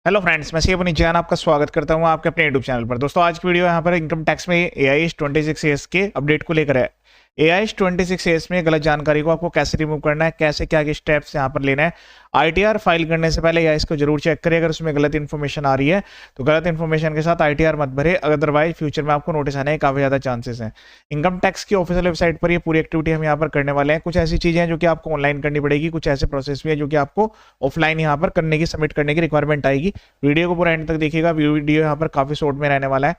Hello friends, मैं CA Jain आपका स्वागत करता हूं आपके अपने यूट्यूब चैनल पर। दोस्तों, आज की वीडियो यहां पर इनकम टैक्स में AIS 26 के अपडेट को लेकर है। AIS 26 में गलत जानकारी को आपको कैसे रिमूव करना है, कैसे क्या स्टेप्स यहां पर लेना है। ITR फाइल करने से पहले AIS को जरूर चेक करें। अगर उसमें गलत इन्फॉर्मेशन आ रही है तो गलत इन्फॉर्मेशन के साथ ITR मत भरे, अदरवाइज फ्यूचर में आपको नोटिस आने के काफी ज्यादा चांसेस हैं। इनकम टैक्स की ऑफिशियल वेबसाइट पर ये पूरी एक्टिविटी हम यहाँ पर करने वाले हैं। कुछ ऐसी चीजें हैं जो कि आपको ऑनलाइन करनी पड़ेगी, कुछ ऐसे प्रोसेस भी है जो कि आपको ऑफलाइन यहाँ पर करने की, सबमिट करने की रिक्वायरमेंट आएगी। वीडियो को पूरा एंड तक देखिएगा, वीडियो यहाँ पर काफी शॉर्ट में रहने वाला है।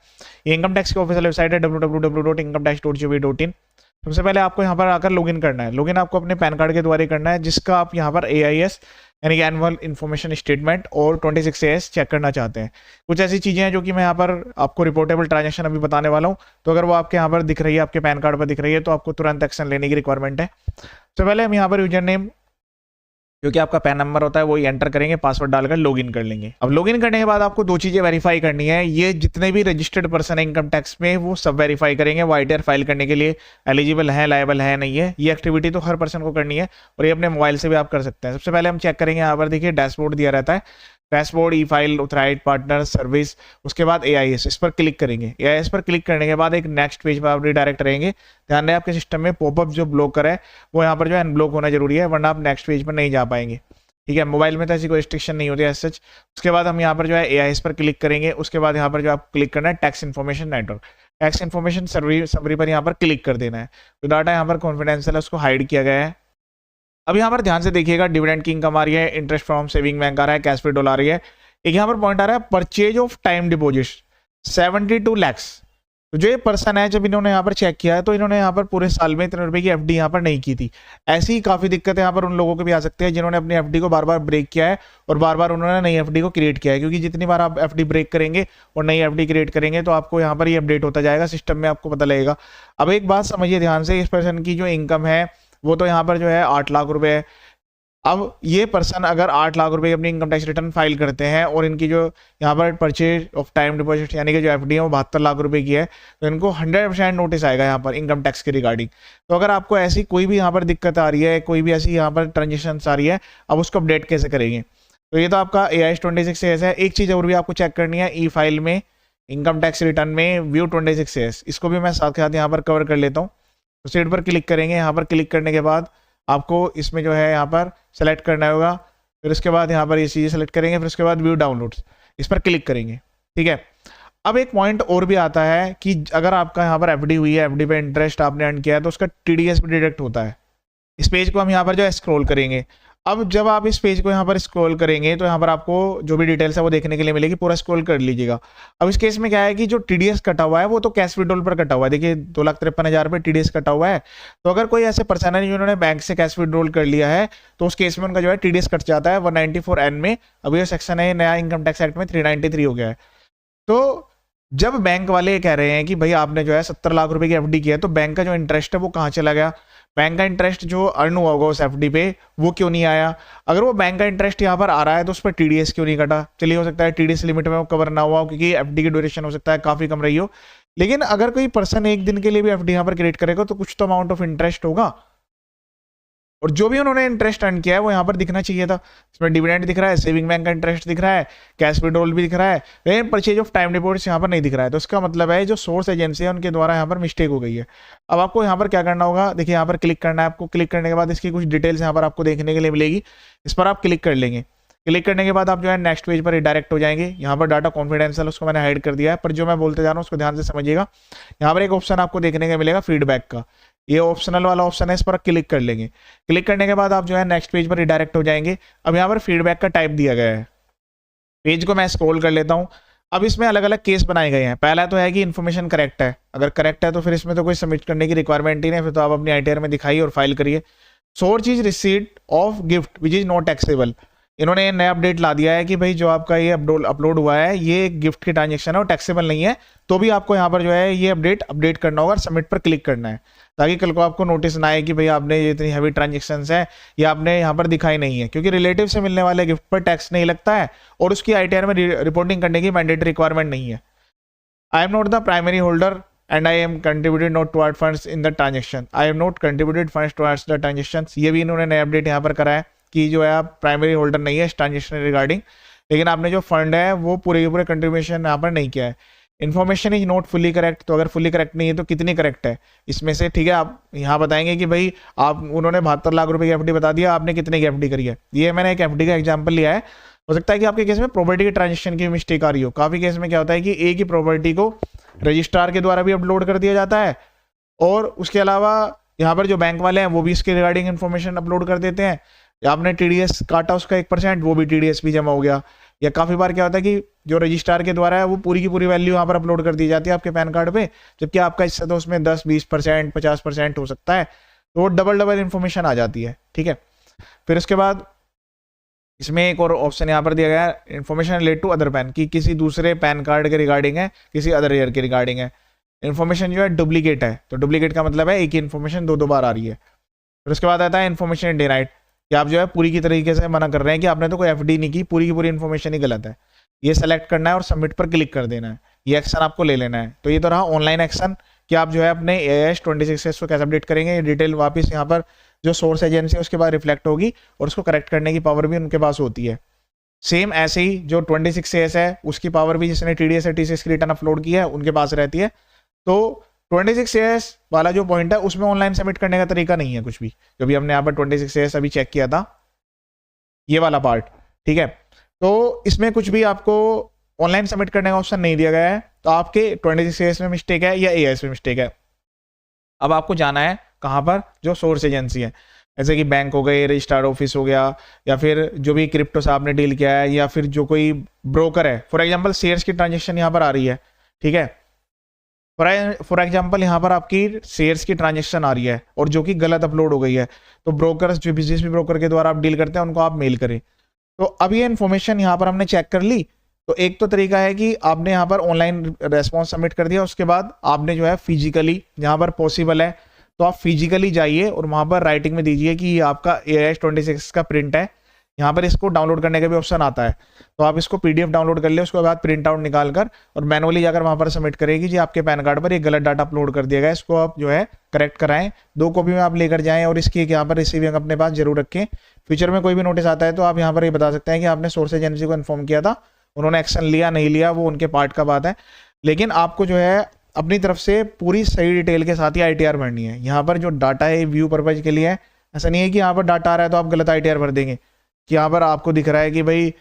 ये इनकम टैक्स की ऑफिशियल वेबसाइट है www.incometax.gov.in। सबसे पहले आपको यहाँ पर आकर लॉगिन करना है। लॉगिन आपको अपने पैन कार्ड के द्वारा करना है, जिसका आप यहाँ पर AIS यानी कि एनुअल इन्फॉर्मेशन स्टेटमेंट और 26AS चेक करना चाहते हैं। कुछ ऐसी चीजें हैं जो कि मैं यहाँ पर आपको रिपोर्टेबल ट्रांजेक्शन अभी बताने वाला हूँ, तो अगर वो आपके यहाँ पर दिख रही है, आपके पैन कार्ड पर दिख रही है, तो आपको तुरंत एक्शन लेने की रिक्वायरमेंट है। तो पहले हम यहाँ पर यूजर नेम जो कि आपका पैन नंबर होता है वही एंटर करेंगे, पासवर्ड डालकर लॉगिन कर लेंगे। अब लॉगिन करने के बाद आपको दो चीजें वेरीफाई करनी है। ये जितने भी रजिस्टर्ड पर्सन है इनकम टैक्स में, वो सब वेरीफाई करेंगे वो ITR फाइल करने के लिए एलिजिबल है, लायबल है, नहीं है। ये एक्टिविटी तो हर पर्सन को करनी है और ये अपने मोबाइल से भी आप कर सकते हैं। सबसे पहले हम चेक करेंगे, यहाँ पर देखिए डैशबोर्ड दिया रहता है, डैशबोर्ड, ई फाइल, ऑथराइज्ड पार्टनर, सर्विस, उसके बाद AIS, इस पर क्लिक करेंगे। AIS पर क्लिक करने के बाद एक नेक्स्ट पेज पर आप रिडायरेक्ट रहेंगे। ध्यान रहे आपके सिस्टम में पॉपअप जो ब्लॉकर है वो यहाँ पर जो है अनब्लॉक होना जरूरी है, वरना आप नेक्स्ट पेज पर नहीं जा पाएंगे। ठीक है, मोबाइल में तो ऐसी कोई रिस्ट्रिक्शन नहीं होती है सच। उसके बाद हम यहाँ पर जो है AIS पर क्लिक करेंगे। उसके बाद यहाँ पर जो आपको क्लिक करना है tax information network, tax information summary पर यहाँ पर क्लिक कर देना है। तो डाटा यहाँ पर कॉन्फिडेंशियल है, उसको हाइड किया गया है। अब यहाँ पर ध्यान से देखिएगा, डिविडेंड की इनकम आ रही है, इंटरेस्ट फ्रॉम सेविंग बैंक आ रहा है, कैश विड्रॉल आ रही है। एक यहाँ पर पॉइंट आ रहा है purchase of time deposit 72 lakhs। तो जो ये पर्सन है, जब इन्होंने यहाँ पर चेक किया है तो इन्होंने यहाँ पर पूरे साल में इतने रुपए की FD यहाँ पर नहीं की थी। ऐसी ही काफी दिक्कतें यहाँ पर उन लोगों को भी आ सकती है जिन्होंने अपनी FD को बार बार ब्रेक किया है और बार बार उन्होंने नई FD को क्रिएट किया है। क्योंकि जितनी बार आप FD ब्रेक करेंगे और नई FD क्रिएट करेंगे तो आपको यहाँ पर ये अपडेट होता जाएगा, सिस्टम में आपको पता लगेगा। अब एक बात समझिए ध्यान से, इस पर्सन की जो इनकम है वो तो यहाँ पर जो है 8 लाख रुपए है। अब ये पर्सन अगर 8 लाख रुपए अपनी इनकम टैक्स रिटर्न फाइल करते हैं और इनकी जो यहाँ पर परचेज ऑफ टाइम डिपॉजिट यानी कि जो FD है वो 72 लाख रुपए की है, तो इनको 100% नोटिस आएगा यहाँ पर इनकम टैक्स के रिगार्डिंग। तो अगर आपको ऐसी कोई भी यहाँ पर दिक्कत आ रही है, कोई भी ऐसी यहाँ पर ट्रांजेक्शन आ रही है, अब उसको अपडेट कैसे करेंगे। तो ये तो आपका AIS 26AS है। एक चीज़ और भी आपको चेक करनी है, ई फाइल में, इनकम टैक्स रिटर्न में, व्यू 26AS, इसको भी मैं साथ के साथ यहाँ पर कवर कर लेता हूँ। तो सेट पर क्लिक करेंगे। यहाँ पर क्लिक करने के बाद आपको इसमें जो है यहाँ पर सेलेक्ट करना होगा। फिर उसके बाद यहाँ पर ये चीज़ें सेलेक्ट करेंगे। फिर उसके बाद व्यू डाउनलोड्स, इस पर क्लिक करेंगे। ठीक है, अब एक पॉइंट और भी आता है कि अगर आपका यहाँ पर FD हुई है, FD पे इंटरेस्ट आपने अर्न किया है, तो उसका TDS भी डिडक्ट होता है। इस पेज को हम यहाँ पर जो है स्क्रॉल करेंगे। अब जब आप इस पेज को यहाँ पर स्क्रॉल करेंगे तो यहाँ पर आपको जो भी डिटेल्स है वो देखने के लिए मिलेगी, पूरा स्क्रॉल कर लीजिएगा। अब इस केस में क्या है कि जो TDS कटा हुआ है वो तो कैश विड्रॉल पर कटा हुआ है। देखिए 2,53,000 रुपये TDS कटा हुआ है। तो अगर कोई ऐसे पर्सन है जिन्होंने बैंक से कैश विड्रॉल कर लिया है तो उस केस में उनका जो है TDS कट जाता है 194N में। अभी ये सेक्शन है नया इनकम टैक्स एक्ट में 393 हो गया है। तो जब बैंक वाले कह रहे हैं कि भाई आपने जो है 70 लाख रुपए की FD की है, तो बैंक का जो इंटरेस्ट है वो कहाँ चला गया, बैंक का इंटरेस्ट जो अर्न हुआ होगा उस FD पे वो क्यों नहीं आया। अगर वो बैंक का इंटरेस्ट यहाँ पर आ रहा है तो उस पर TDS क्यों नहीं कटा। चलिए, हो सकता है TDS लिमिट में वो कवर ना हुआ हो, क्योंकि FD की ड्यूरेशन हो सकता है काफी कम रही हो। लेकिन अगर कोई पर्सन एक दिन के लिए भी FD यहाँ पर क्रिएट करेगा तो कुछ तो अमाउंट ऑफ इंटरेस्ट होगा, और जो भी उन्होंने इंटरेस्ट अर्न किया है वो यहाँ पर दिखना चाहिए था। इसमें डिविडेंड दिख रहा है, सेविंग बैंक का इंटरेस्ट दिख रहा है, कैश विड्रॉल भी दिख रहा है, लेकिन परचेज ऑफ टाइम डिपॉजिट्स यहाँ पर नहीं दिख रहा है। तो इसका मतलब है जो सोर्स एजेंसी है उनके द्वारा यहाँ पर मिस्टेक हो गई है। अब आपको यहाँ पर क्या करना होगा, देखिए यहाँ पर क्लिक करना है आपको। क्लिक करने के बाद इसकी कुछ डिटेल्स यहाँ पर आपको देखने के लिए मिलेगी, इस पर आप क्लिक कर लेंगे। क्लिक करने के बाद आप जो है नेक्स्ट पेज पर रिडायरेक्ट हो जाएंगे। यहाँ पर डाटा कॉन्फिडेंशियल, उसको मैंने हाइड कर दिया है, पर जो मैं बोलते जा रहा हूँ उसको ध्यान से समझिएगा। यहाँ पर एक ऑप्शन आपको देखने को मिलेगा फीडबैक का, ये ऑप्शनल वाला ऑप्शन है, इस पर क्लिक कर लेंगे। क्लिक करने के बाद आप जो है नेक्स्ट पेज पर रिडायरेक्ट हो जाएंगे। अब यहाँ पर फीडबैक का टाइप दिया गया है, पेज को मैं स्क्रॉल कर लेता हूँ। अब इसमें अलग अलग केस बनाए गए हैं। पहला तो है कि इन्फॉर्मेशन करेक्ट है, अगर करेक्ट है तो फिर इसमें तो कोई सबमिट करने की रिक्वायरमेंट ही नहीं, फिर तो आप अपनी ITR में दिखाइए और फाइल करिए। Source is receipt of gift which is not taxable. इन्होंने ये नया अपडेट ला दिया है कि भाई जो आपका ये अपलोड हुआ है ये गिफ्ट की ट्रांजेक्शन है और टैक्सेबल नहीं है, तो भी आपको यहाँ पर जो है ये अपडेट करना होगा और सबमिट पर क्लिक करना है, ताकि कल को आपको नोटिस ना आए कि भाई आपने ये इतनी हैवी ट्रांजेक्शन है ये आपने यहाँ पर दिखाई नहीं है। क्योंकि रिलेटिव से मिलने वाले गिफ्ट पर टैक्स नहीं लगता है और उसकी ITR में रिपोर्टिंग करने की मैंडेटरी रिक्वायरमेंट नहीं है। I am not the primary holder and I am contributed not toward funds in the transaction, I am not contributed funds towards the transaction. ये भी इन्होंने नया अपडेट यहाँ पर करा है कि जो है आप प्राइमरी होल्डर नहीं है इस ट्रांजेक्शन रिगार्डिंग। लेकिन आपने जो फंड है वो पूरे के पूरे कंट्रीब्यूशन यहाँ पर नहीं किया है। Information is not fully correct, तो अगर फुली करेक्ट नहीं है तो कितनी करेक्ट है इसमें से, ठीक है। आप यहाँ बताएंगे कि भाई आप उन्होंने 72 लाख रुपए की एफडी बता दिया, आपने कितने की एफडी करी है। ये मैंने एक एफडी का एग्जांपल लिया है। हो सकता है कि आपके केस में प्रॉपर्टी के ट्रांजेक्शन की मिस्टेक आ रही हो। काफी केस में क्या होता है कि एक ही प्रॉपर्टी को रजिस्ट्रार के द्वारा भी अपलोड कर दिया जाता है, और उसके अलावा यहाँ पर जो बैंक वाले हैं वो भी इसके रिगार्डिंग इन्फॉर्मेशन अपलोड कर देते हैं। या आपने टीडीएस काटा उसका 1%, वो भी टीडीएस भी जमा हो गया। या काफी बार क्या होता है कि जो रजिस्ट्रार के द्वारा है वो पूरी की पूरी वैल्यू यहाँ पर अपलोड कर दी जाती है आपके पैन कार्ड पे, जबकि आपका हिस्सा तो उसमें 10-20% 50% हो सकता है, तो डबल डबल इन्फॉर्मेशन आ जाती है, ठीक है। फिर उसके बाद इसमें एक और ऑप्शन यहाँ पर दिया गया है, information relate to other PAN, की किसी दूसरे पैन कार्ड के रिगार्डिंग है, किसी अदर ईयर के रिगार्डिंग है। इन्फॉर्मेशन जो है डुप्लीकेट है, तो डुप्लीकेट का मतलब है एक ही इन्फॉर्मेशन दो बार आ रही है। फिर उसके बाद आता है इन्फॉर्मेशन डिनाइड, कि आप जो है पूरी की तरीके से मना कर रहे हैं कि आपने तो कोई एफडी नहीं की, पूरी की पूरी इन्फॉर्मेशन ही गलत है। ये सेलेक्ट करना है और सबमिट पर क्लिक कर देना है, ये एक्शन आपको ले लेना है। तो ये तो रहा ऑनलाइन एक्शन कि आप जो है अपने AIS 26 को कैसे अपडेट करेंगे। ये डिटेल वापस यहाँ पर जो सोर्स एजेंसी है उसके बाद रिफ्लेक्ट होगी, और उसको करेक्ट करने की पावर भी उनके पास होती है। सेम ऐसे ही जो 26 है उसकी पावर भी जिसने TDS या TCS की रिटर्न अपलोड की है उनके पास रहती है। तो 26 वाला जो पॉइंट है उसमें ऑनलाइन सबमिट करने का तरीका नहीं है कुछ भी, जो भी हमने यहाँ पर 26 अभी चेक किया था, ये वाला पार्ट, ठीक है। तो इसमें कुछ भी आपको ऑनलाइन सबमिट करने का ऑप्शन नहीं दिया गया है। तो आपके 26 में मिस्टेक है या AIS में मिस्टेक है। अब आपको जाना है कहाँ पर, जो सोर्स एजेंसी है, जैसे कि बैंक हो गए, रजिस्ट्रार ऑफिस हो गया, या फिर जो भी क्रिप्टो से आपने डील किया है, या फिर जो कोई ब्रोकर है। फॉर एग्जांपल शेयर्स की ट्रांजेक्शन यहाँ पर आ रही है, ठीक है। फॉर एग्जांपल यहाँ पर आपकी शेयर्स की ट्रांजेक्शन आ रही है और जो कि गलत अपलोड हो गई है, तो ब्रोकर्स जो जिस भी ब्रोकर के द्वारा आप डील करते हैं उनको आप मेल करें। तो अब ये इन्फॉर्मेशन यहाँ पर हमने चेक कर ली। तो एक तो तरीका है कि आपने यहाँ पर ऑनलाइन रेस्पॉन्स सबमिट कर दिया, उसके बाद आपने जो है फिजिकली, जहाँ पर पॉसिबल है तो आप फिजिकली जाइए और वहाँ पर राइटिंग में दीजिए कि ये आपका AIS 26 का प्रिंट है। यहाँ पर इसको डाउनलोड करने का भी ऑप्शन आता है, तो आप इसको PDF डाउनलोड कर ले, उसके बाद प्रिंट आउट निकाल कर और मैनुअली जाकर वहाँ पर सबमिट करेगी जी आपके पैन कार्ड पर ये गलत डाटा अपलोड कर दिया गया है, इसको आप जो है करेक्ट कराएं। 2 कॉपी में आप लेकर जाएं और इसकी यहाँ पर रिसीविंग अपने पास जरूर रखें। फ्यूचर में कोई भी नोटिस आता है तो आप यहाँ पर ये बता सकते हैं कि आपने सोर्स एजेंसी को इन्फॉर्म किया था, उन्होंने एक्शन लिया नहीं लिया वो उनके पार्ट का बात है, लेकिन आपको जो है अपनी तरफ से पूरी सही डिटेल के साथ ही ITR भरनी है। यहाँ पर जो डाटा है व्यू पर्पज के लिए है, ऐसा नहीं है कि यहाँ पर डाटा आ रहा है तो आप गलत ITR भर देंगे, कि यहाँ पर आपको दिख रहा है कि भाई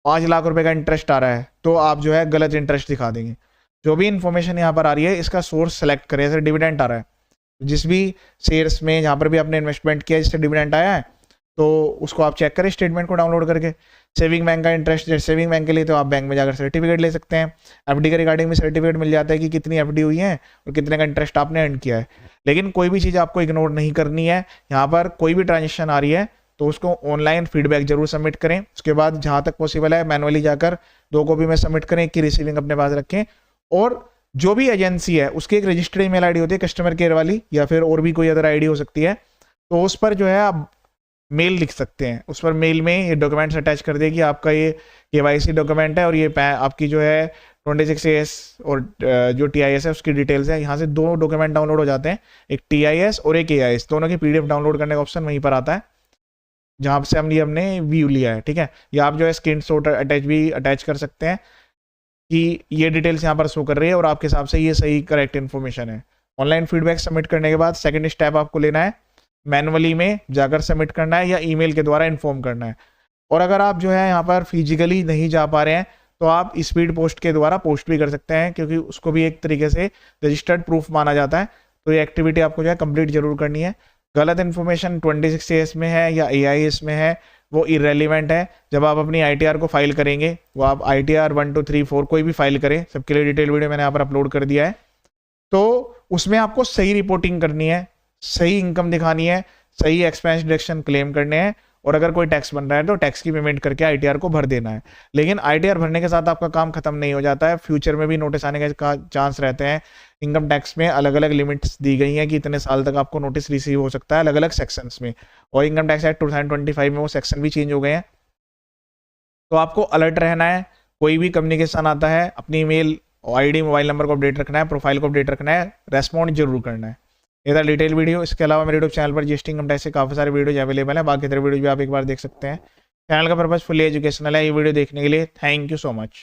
5 लाख रुपए का इंटरेस्ट आ रहा है तो आप जो है गलत इंटरेस्ट दिखा देंगे। जो भी इन्फॉर्मेशन यहाँ पर आ रही है इसका सोर्स सेलेक्ट करें। जैसे डिविडेंड आ रहा है, जिस भी शेयर्स में जहाँ पर भी आपने इन्वेस्टमेंट किया जिससे डिविडेंड आया है तो उसको आप चेक करें स्टेटमेंट को डाउनलोड करके। सेविंग बैंक का इंटरेस्ट, सेविंग बैंक के लिए तो आप बैंक में जाकर सर्टिफिकेट ले सकते हैं। FD के रिगार्डिंग में सर्टिफिकेट मिल जाता है कि कितनी FD हुई है और कितने का इंटरेस्ट आपने अर्न किया है। लेकिन कोई भी चीज़ आपको इग्नोर नहीं करनी है। यहाँ पर कोई भी ट्रांजेक्शन आ रही है तो उसको ऑनलाइन फीडबैक जरूर सबमिट करें। उसके बाद जहाँ तक पॉसिबल है मैनुअली जाकर 2 कॉपी में सबमिट करें, कि रिसीविंग अपने पास रखें। और जो भी एजेंसी है उसकी एक रजिस्टर्ड ईमेल आईडी होती है कस्टमर केयर वाली, या फिर और भी कोई अदर आईडी हो सकती है, तो उस पर जो है आप मेल लिख सकते हैं। उस पर मेल में ये डॉक्यूमेंट्स अटैच कर दे कि आपका ये KYC डॉक्यूमेंट है और ये आपकी जो है 26AS और जो TIS है उसकी डिटेल्स है। यहाँ से 2 डॉक्यूमेंट डाउनलोड हो जाते हैं, एक TIS और एक AIS, दोनों की PDF डाउनलोड करने का ऑप्शन वहीं पर आता है जहाँ से हमने व्यू लिया है, ठीक है। या आप जो है स्क्रीनशॉट अटैच कर सकते हैं कि ये डिटेल्स यहाँ पर शो कर रही है और आपके हिसाब से ये सही करेक्ट इन्फॉर्मेशन है। ऑनलाइन फीडबैक सबमिट करने के बाद सेकंड स्टेप आपको लेना है, मैनुअली में जाकर सबमिट करना है या ईमेल के द्वारा इन्फॉर्म करना है। और अगर आप जो है यहाँ पर फिजिकली नहीं जा पा रहे हैं तो आप स्पीड पोस्ट के द्वारा पोस्ट भी कर सकते हैं, क्योंकि उसको भी एक तरीके से रजिस्टर्ड प्रूफ माना जाता है। तो ये एक्टिविटी आपको जो है कंप्लीट जरूर करनी है। गलत इन्फॉर्मेशन 26AS में है या AIS में है वो इरेलीवेंट है। जब आप अपनी ITR को फाइल करेंगे, वो आप ITR 1 2 3 4 कोई भी फाइल करें, सबके लिए डिटेल वीडियो मैंने यहाँ पर अपलोड कर दिया है। तो उसमें आपको सही रिपोर्टिंग करनी है, सही इनकम दिखानी है, सही एक्सपेंस डिडक्शन क्लेम करने हैं, और अगर कोई टैक्स बन रहा है तो टैक्स की पेमेंट करके ITR को भर देना है। लेकिन ITR भरने के साथ आपका काम खत्म नहीं हो जाता है, फ्यूचर में भी नोटिस आने का चांस रहते हैं। इनकम टैक्स में अलग अलग लिमिट्स दी गई हैं कि इतने साल तक आपको नोटिस रिसीव हो सकता है अलग अलग सेक्शंस में, और इनकम टैक्स एक्ट 2025 में वो सेक्शन भी चेंज हो गए हैं। तो आपको अलर्ट रहना है, कोई भी कम्युनिकेशन आता है अपनी ईमेल ID मोबाइल नंबर को अपडेट रखना है, प्रोफाइल को अपडेट रखना है, रेस्पॉन्ड जरूर करना है। ये था डिटेल वीडियो। इसके अलावा मेरे यूट्यूब चैनल पर GST इनकम टैक्स से काफ़ी सारे वीडियोज अवेलेबल है, बाकी तरह वीडियो भी आप एक बार देख सकते हैं। चैनल का पर्पज फुली एजुकेशनल है। ये वीडियो देखने के लिए थैंक यू सो मच।